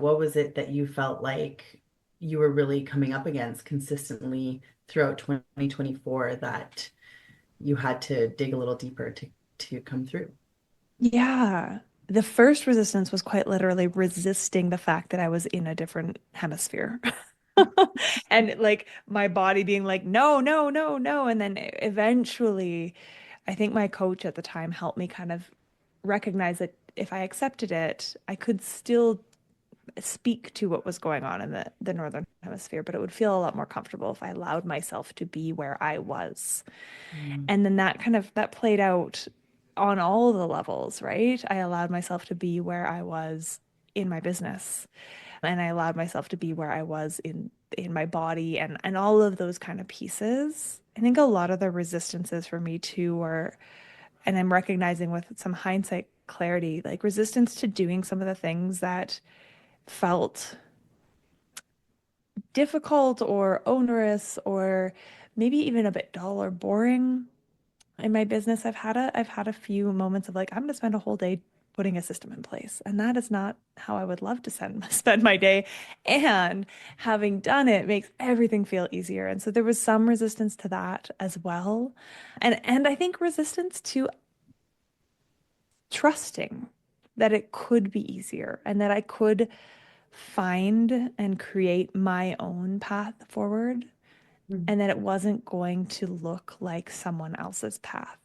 What was it that you felt like you were really coming up against consistently throughout 2024 that you had to dig a little deeper to come through? Yeah. The first resistance was quite literally resisting the fact that I was in a different hemisphere. And like my body being like, no, no, no, no. And then eventually, I think my coach at the time helped me kind of recognize that if I accepted it, I could still speak to what was going on in the northern hemisphere, but it would feel a lot more comfortable if I allowed myself to be where I was. Mm. And then that played out on all the levels, right? I allowed myself to be where I was in my business, and I allowed myself to be where I was in my body and all of those kind of pieces. I think a lot of the resistances for me too were, and I'm recognizing with some hindsight clarity, like resistance to doing some of the things that felt difficult or onerous or maybe even a bit dull or boring in my business. I've had a few moments of like, I'm going to spend a whole day putting a system in place. And that is not how I would love to spend my day. And having done it makes everything feel easier. And so there was some resistance to that as well. And I think resistance to trusting that it could be easier and that I could find and create my own path forward Mm. and that it wasn't going to look like someone else's path.